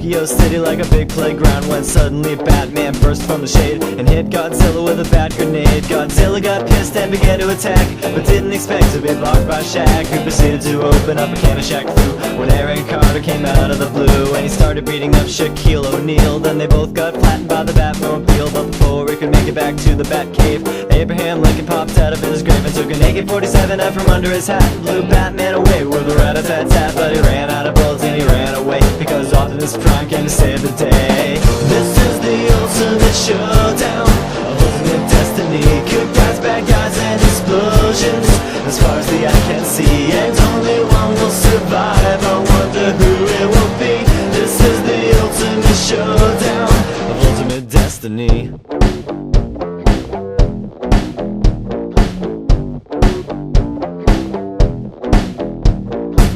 Tokyo City like a big playground when suddenly Batman burst from the shade and hit Godzilla with a bat grenade. Godzilla got pissed and began to attack, but didn't expect to be blocked by Shaq, who proceeded to open up a can of Shaq Fu when Aaron Carter came out of the blue and he started beating up Shaquille O'Neal. Then they both got flattened by the Batmobile, but before he could make it back to the Batcave, Abraham Lincoln popped out of his grave and took an AK-47 out from under his hat and blew Batman away with a rat-a-tat-tat. But he ran out of bullets and he ran away because Optimus Prime came to save the day. This is the ultimate showdown, ultimate destiny. Good guys, bad guys, and explosions as far as the eye can see, and only one will survive. I wonder who it will be. This is the ultimate showdown of ultimate destiny.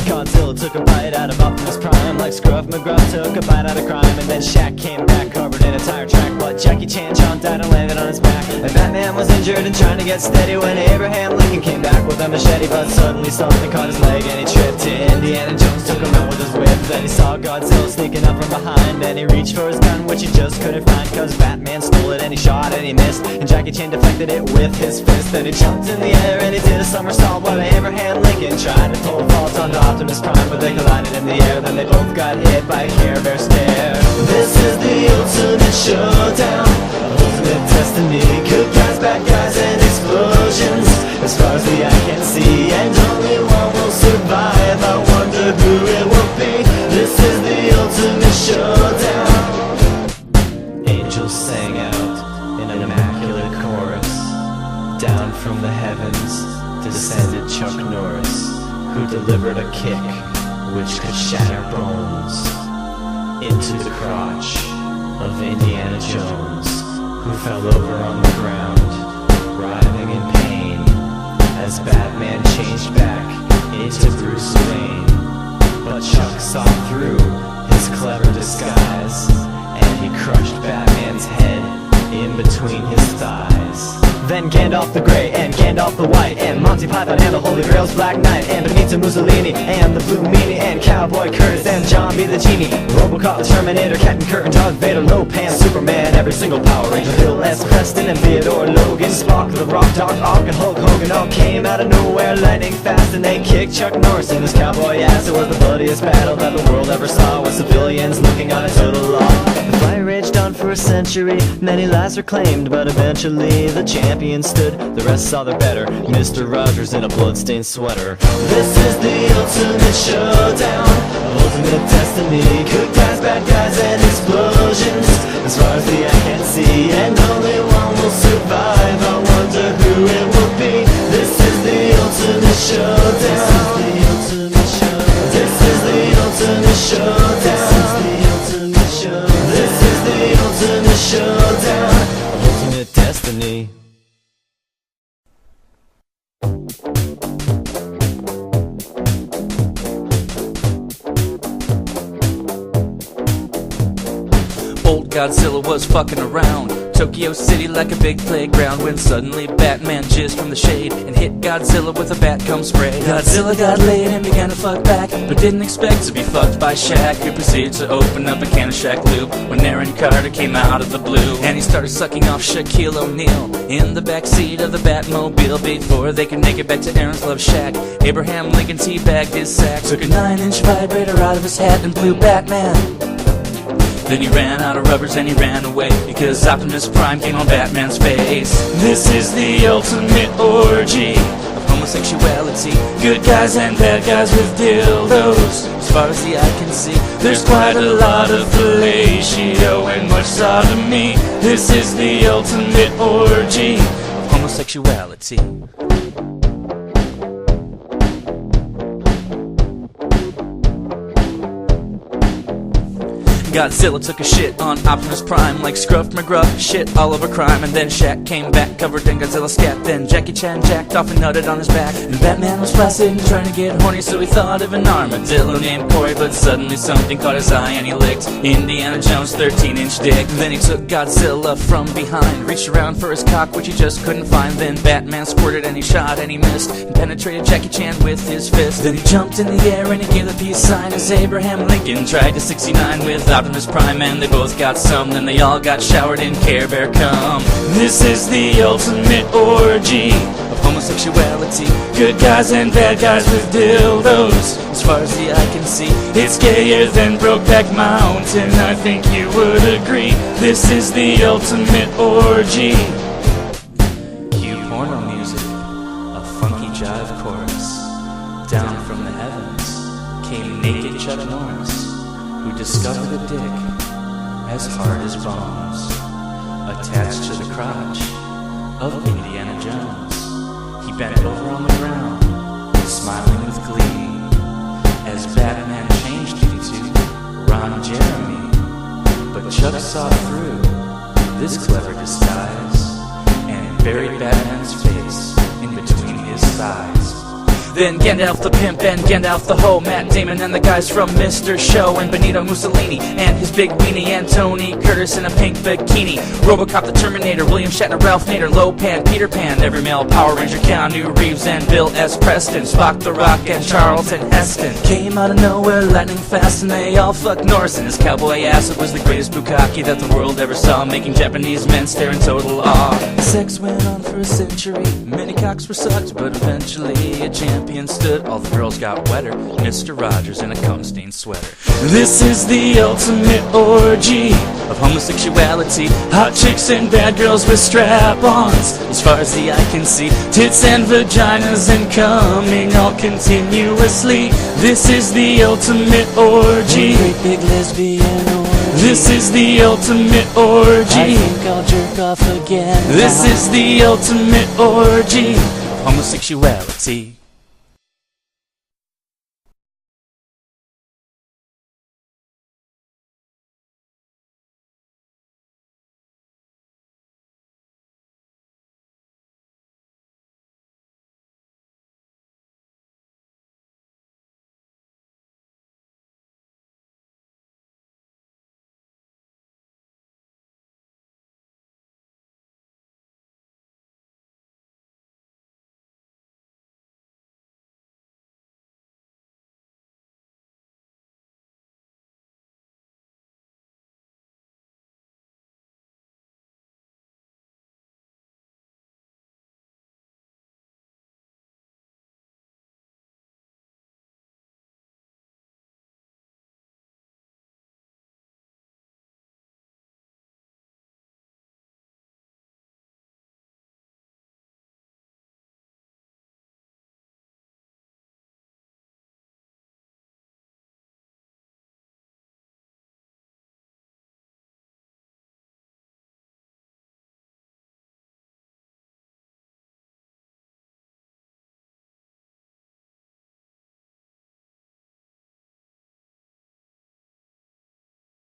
Godzilla took a bite out of Optimus Prime like Scruff McGruff took a bite out of crime, and then Shaq came back covered in a tire track, but Jackie Chan jumped out and landed on his back, and Batman was injured and trying to get steady when Abraham Lincoln came back with a machete, but suddenly something caught his leg and he tripped. Indiana Jones took him out with his whip. Then he saw Godzilla sneaking up from behind and he reached for his gun, which he just couldn't find cause Batman stole it, and he shot and he missed, and Jackie Chan deflected it with his fist. Then he jumped in the air and he did a somersault while Abraham Lincoln tried to pull a fault onto Optimus Prime, but they collided in the air. Then they both got hit by a Care Bear stare. This is the ultimate showdown, ultimate destiny. Good guys, bad guys, and explosions as far as the eye can see, and only one will survive. I wonder who it will be. This is the ultimate showdown. Angels sang out in an immaculate chorus. Down from the heavens descended Chuck Norris, who delivered a kick which could shatter bones into the crotch of Indiana Jones, who fell over on the ground, writhing in pain, as Batman changed back into Bruce Wayne. But Chuck saw through his clever disguise, and he crushed Batman's head in between his thighs. Then Gandalf the Grey and Gandalf the White and Monty Python and the Holy Grail's Black Knight and Benito Mussolini and the Blue Meanie and Cowboy Curtis and John B. the Genie, Robocop the Terminator, Captain Kirk and Darth Vader, Lopan, Superman, every single Power Ranger, Bill S. Preston and Theodore Logan, Spock, the Rock, Doc Ock and Hulk Hogan all came out of nowhere lightning fast, and they kicked Chuck Norris in his cowboy ass. It was the bloodiest battle that the world ever saw, with civilians looking on into the law. The fight raged on for a century, many lives were claimed, but eventually the champion stood. The rest saw the better, Mr. Rogers in a bloodstained sweater. This is the ultimate showdown, ultimate destiny. Good guys, bad guys, and explosions as far as the eye can see, and only one will survive. I wonder who it will be. This is the ultimate showdown. This is the ultimate showdown. This is the ultimate showdown, ultimate destiny. Old Godzilla was fucking around Tokyo City like a big playground when suddenly Batman jizzed from the shade and hit Godzilla with a bat cum spray. Godzilla got laid and began to fuck back, but didn't expect to be fucked by Shaq, who proceeded to open up a can of Shaq Lube when Aaron Carter came out of the blue, and he started sucking off Shaquille O'Neal in the backseat of the Batmobile. Before they could make it back to Aaron's love shack, Abraham Lincoln teabagged his sack, took a 9-inch vibrator out of his hat and blew Batman. Then he ran out of rubbers and he ran away because Optimus Prime came on Batman's face. This is the ultimate orgy of homosexuality. Good guys and bad guys with dildos as far as the eye can see. There's quite a lot of fellatio and much sodomy. This is the ultimate orgy of homosexuality. Godzilla took a shit on Optimus Prime like Scruff McGruff, shit all over crime, and then Shaq came back covered in Godzilla scat. Then Jackie Chan jacked off and nutted on his back, and Batman was flaccid and trying to get horny, so he thought of an armadillo named Corey, but suddenly something caught his eye and he licked Indiana Jones' 13-inch dick. Then he took Godzilla from behind, reached around for his cock which he just couldn't find. Then Batman squirted and he shot and he missed and penetrated Jackie Chan with his fist. Then he jumped in the air and he gave the peace sign as Abraham Lincoln tried to 69 with Optimus in his prime, and they both got some. Then they all got showered in Care Bear cum. This is the ultimate orgy of homosexuality. Good guys and bad guys with dildos. As far as the eye can see, it's gayer than Brokeback Mountain. I think you would agree. This is the ultimate orgy. Cue porno music, a funky jive chorus. Down from the heavens came naked Chuck Norris, who discovered a dick as hard as bones, attached to the crotch of Indiana Jones. He bent over on the ground, smiling with glee, as Batman changed into Ron Jeremy. But Chuck saw through this clever disguise and buried Batman's face in between his thighs. Then Gandalf the pimp and Gandalf the hoe, Matt Damon and the guys from Mr. Show, and Benito Mussolini and his big weenie, and Tony Curtis in a pink bikini, Robocop the Terminator, William Shatner, Ralph Nader, Lopan, Peter Pan, every male Power Ranger, Keanu Reeves and Bill S. Preston, Spock the Rock and Charlton Heston. Came out of nowhere lightning fast, and they all fucked Norris, and his cowboy ass was the greatest bukkake that the world ever saw, making Japanese men stare in total awe. Sex went on for a century, many cocks were sucked, but eventually a champion stood. All the girls got wetter, Mr. Rogers in a cum-stained sweater. This is the ultimate orgy of homosexuality. Hot chicks and bad girls with strap-ons. As far as the eye can see, tits and vaginas and coming all continuously. This is the ultimate orgy. Great big lesbian orgy. This is the ultimate orgy. I think I'll jerk off again. This is the ultimate orgy of homosexuality.